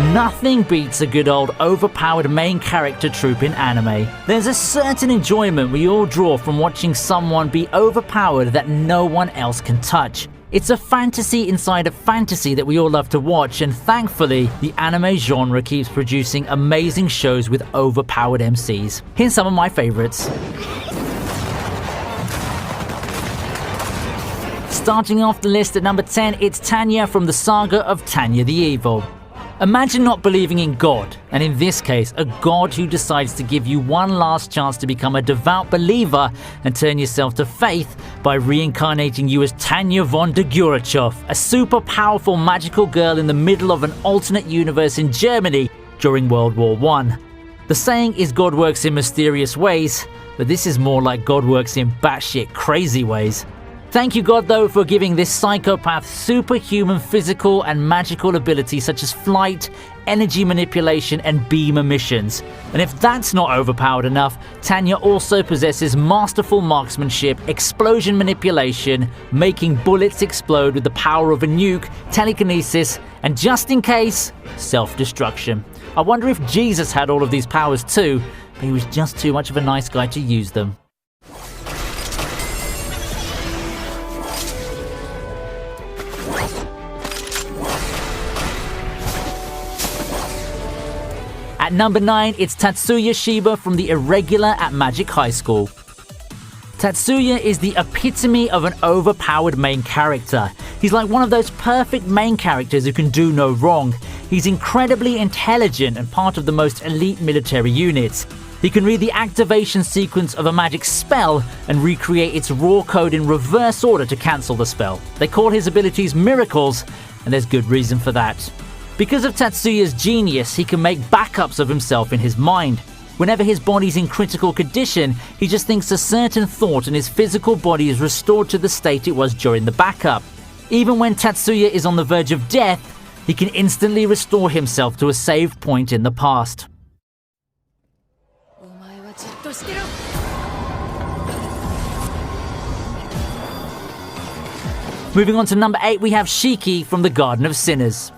Nothing beats a good old overpowered main character trope in anime. There's a certain enjoyment we all draw from watching someone be overpowered that no one else can touch. It's a fantasy inside a fantasy that we all love to watch, and thankfully, the anime genre keeps producing amazing shows with overpowered MCs. Here's some of my favorites. Starting off the list at number 10, it's Tanya from the saga of Tanya the Evil. Imagine not believing in God, and in this case, a God who decides to give you one last chance to become a devout believer and turn yourself to faith by reincarnating you as Tanya von der Gurachov, a super powerful magical girl in the middle of an alternate universe in Germany during World War I. The saying is God works in mysterious ways, but this is more like God works in batshit crazy ways. Thank you, God, though, for giving this psychopath superhuman physical and magical abilities such as flight, energy manipulation, and beam emissions. And if that's not overpowered enough, Tanya also possesses masterful marksmanship, explosion manipulation, making bullets explode with the power of a nuke, telekinesis, and just in case, self-destruction. I wonder if Jesus had all of these powers too, but he was just too much of a nice guy to use them. At number 9, it's Tatsuya Shiba from the Irregular at Magic High School. Tatsuya is the epitome of an overpowered main character. He's like one of those perfect main characters who can do no wrong. He's incredibly intelligent and part of the most elite military units. He can read the activation sequence of a magic spell and recreate its raw code in reverse order to cancel the spell. They call his abilities miracles, and there's good reason for that. Because of Tatsuya's genius, he can make backups of himself in his mind. Whenever his body's in critical condition, he just thinks a certain thought and his physical body is restored to the state it was during the backup. Even when Tatsuya is on the verge of death, he can instantly restore himself to a saved point in the past. Moving on to number 8, we have Shiki from the Garden of Sinners.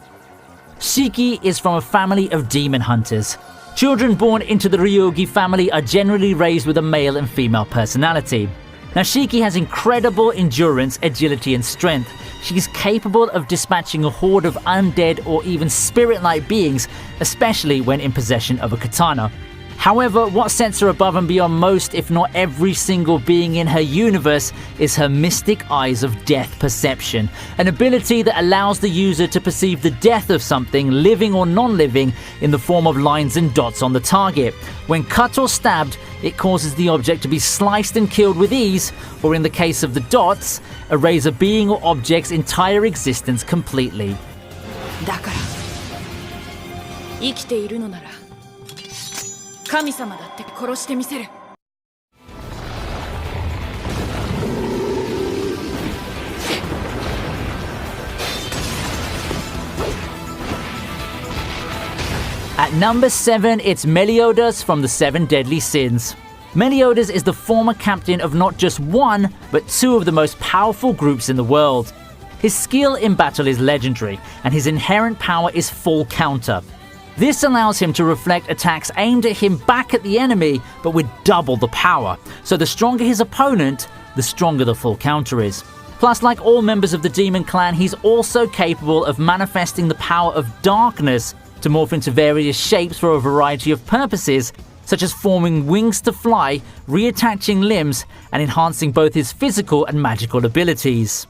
Shiki is from a family of demon hunters. Children born into the Ryogi family are generally raised with a male and female personality. Now, Shiki has incredible endurance, agility, and strength. She's capable of dispatching a horde of undead or even spirit-like beings, especially when in possession of a katana. However, what sets her above and beyond most, if not every single being in her universe, is her mystic eyes of death perception, an ability that allows the user to perceive the death of something, living or non-living, in the form of lines and dots on the target. When cut or stabbed, it causes the object to be sliced and killed with ease, or in the case of the dots, erase a being or object's entire existence completely. At number 7, it's Meliodas from the 7 Deadly Sins. Meliodas is the former captain of not just one, but 2 of the most powerful groups in the world. His skill in battle is legendary, and his inherent power is full counter. This allows him to reflect attacks aimed at him back at the enemy, but with double the power. So the stronger his opponent, the stronger the full counter is. Plus, like all members of the Demon Clan, he's also capable of manifesting the power of darkness to morph into various shapes for a variety of purposes, such as forming wings to fly, reattaching limbs, and enhancing both his physical and magical abilities.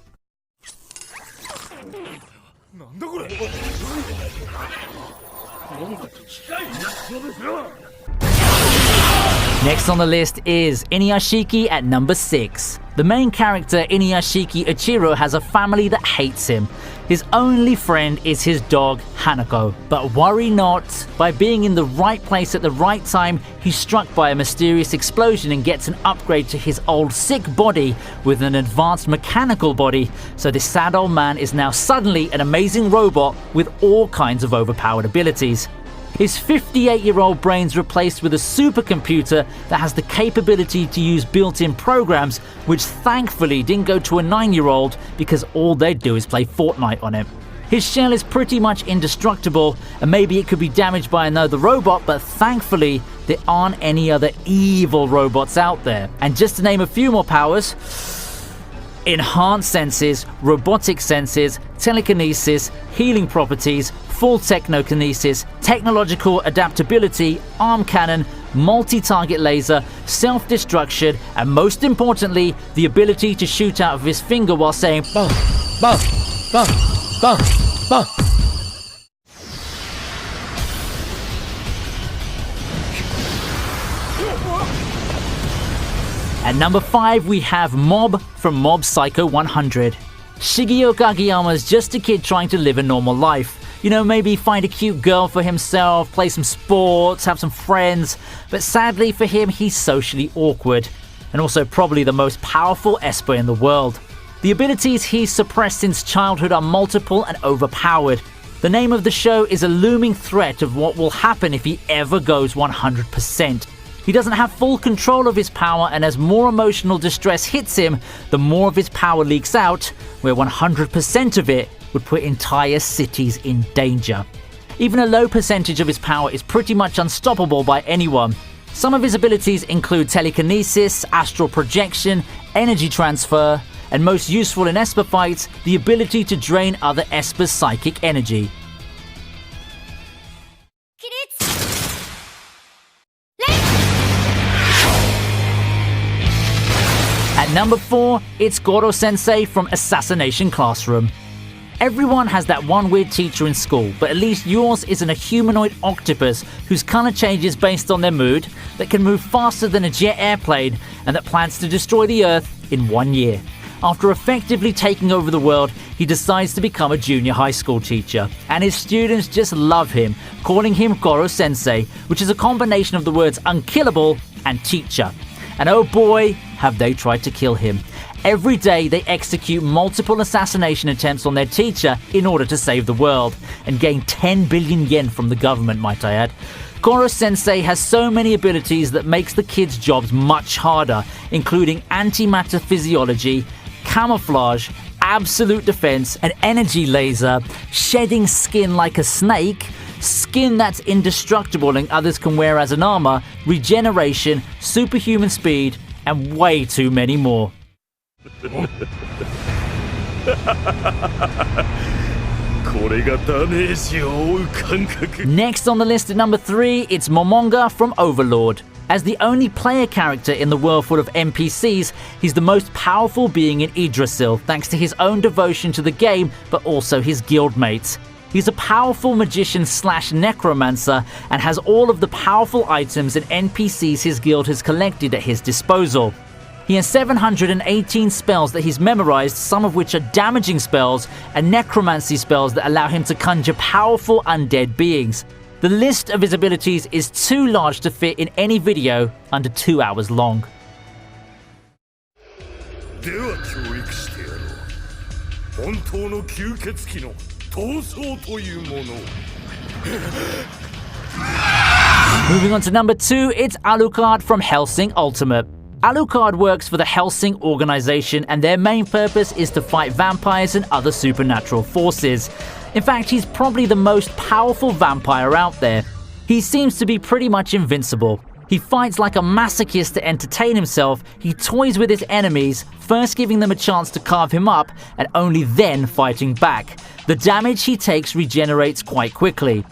Next on the list is Inuyashiki at number 6. The main character, Inuyashiki Ichiro, has a family that hates him. His only friend is his dog, Hanako. But worry not, by being in the right place at the right time, he's struck by a mysterious explosion and gets an upgrade to his old sick body with an advanced mechanical body, so this sad old man is now suddenly an amazing robot with all kinds of overpowered abilities. His 58-year-old brain's replaced with a supercomputer that has the capability to use built-in programs, which thankfully didn't go to a 9-year-old because all they'd do is play Fortnite on it. His shell is pretty much indestructible, and maybe it could be damaged by another robot, but thankfully there aren't any other evil robots out there. And just to name a few more powers: enhanced senses, robotic senses, telekinesis, healing properties, full technokinesis, technological adaptability, arm cannon, multi-target laser, self-destruction, and most importantly, the ability to shoot out of his finger while saying "bah, bah, bah, bah, bah." At number 5, we have Mob from Mob Psycho 100. Shigeo Kageyama is just a kid trying to live a normal life. You know, maybe find a cute girl for himself, play some sports, have some friends. But sadly for him, he's socially awkward. And also probably the most powerful Esper in the world. The abilities he's suppressed since childhood are multiple and overpowered. The name of the show is a looming threat of what will happen if he ever goes 100%. He doesn't have full control of his power, and as more emotional distress hits him, the more of his power leaks out, where 100% of it would put entire cities in danger. Even a low percentage of his power is pretty much unstoppable by anyone. Some of his abilities include telekinesis, astral projection, energy transfer, and most useful in Esper fights, the ability to drain other Esper's psychic energy. At number 4, it's Goro-sensei from Assassination Classroom. Everyone has that one weird teacher in school, but at least yours isn't a humanoid octopus whose color changes based on their mood, that can move faster than a jet airplane, and that plans to destroy the Earth in 1 year. After effectively taking over the world, he decides to become a junior high school teacher, and his students just love him, calling him Goro-sensei, which is a combination of the words unkillable and teacher. And oh boy, have they tried to kill him. Every day they execute multiple assassination attempts on their teacher in order to save the world, and gain 10 billion yen from the government, might I add. Goro-sensei has so many abilities that makes the kids' jobs much harder, including antimatter physiology, camouflage, absolute defense, an energy laser, shedding skin like a snake, skin that's indestructible and others can wear as an armor, regeneration, superhuman speed, and way too many more. Next on the list at number 3, it's Momonga from Overlord. As the only player character in the world full of NPCs, he's the most powerful being in Yggdrasil, thanks to his own devotion to the game, but also his guildmates. He's a powerful magician / necromancer, and has all of the powerful items and NPCs his guild has collected at his disposal. He has 718 spells that he's memorized, some of which are damaging spells and necromancy spells that allow him to conjure powerful undead beings. The list of his abilities is too large to fit in any video under 2 hours long. Moving on to number 2, it's Alucard from Hellsing Ultimate. Alucard works for the Hellsing organization, and their main purpose is to fight vampires and other supernatural forces. In fact, he's probably the most powerful vampire out there. He seems to be pretty much invincible. He fights like a masochist to entertain himself. He toys with his enemies, first giving them a chance to carve him up, and only then fighting back. The damage he takes regenerates quite quickly.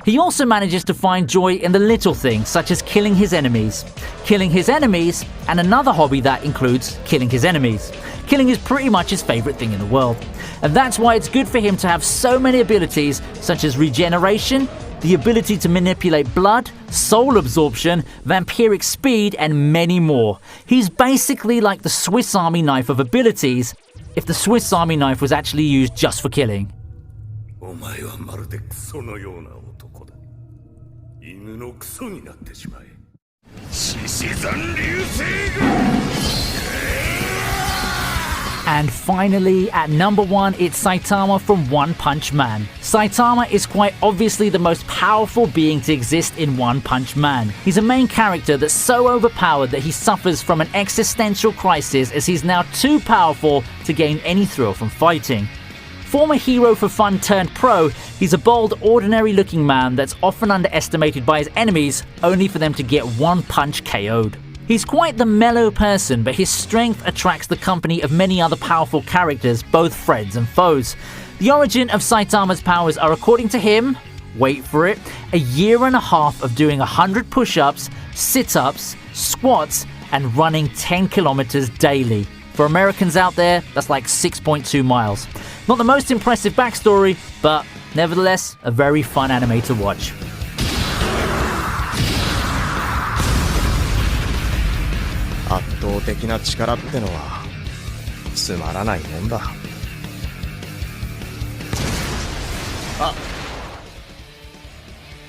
He also manages to find joy in the little things, such as killing his enemies. Killing his enemies, and another hobby that includes killing his enemies. Killing is pretty much his favorite thing in the world. And that's why it's good for him to have so many abilities, such as regeneration, the ability to manipulate blood, soul absorption, vampiric speed, and many more. He's basically like the Swiss Army knife of abilities, if the Swiss Army knife was actually used just for killing. And finally, at number 1, it's Saitama from One Punch Man. Saitama is quite obviously the most powerful being to exist in One Punch Man. He's a main character that's so overpowered that he suffers from an existential crisis, as he's now too powerful to gain any thrill from fighting. Former hero for fun turned pro, he's a bold, ordinary-looking man that's often underestimated by his enemies, only for them to get one punch KO'd. He's quite the mellow person, but his strength attracts the company of many other powerful characters, both friends and foes. The origin of Saitama's powers are, according to him, wait for it, a year and a half of doing 100 push-ups, sit-ups, squats, and running 10 kilometers daily. For Americans out there, that's like 6.2 miles. Not the most impressive backstory, but nevertheless, a very fun anime to watch.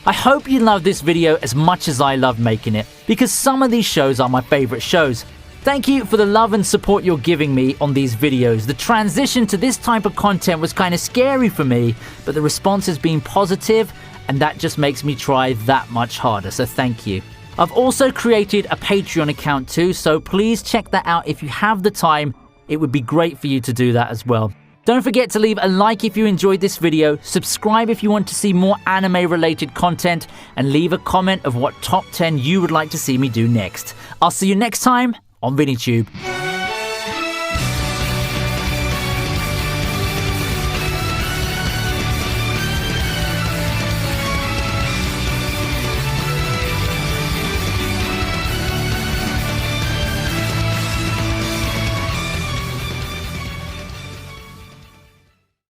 I hope you love this video as much as I love making it, because some of these shows are my favorite shows. Thank you for the love and support you're giving me on these videos. The transition to this type of content was kind of scary for me, but the response has been positive, and that just makes me try that much harder, so thank you. I've also created a Patreon account too, so please check that out if you have the time. It would be great for you to do that as well. Don't forget to leave a like if you enjoyed this video, subscribe if you want to see more anime-related content, and leave a comment of what top 10 you would like to see me do next. I'll see you next time on ViniTube.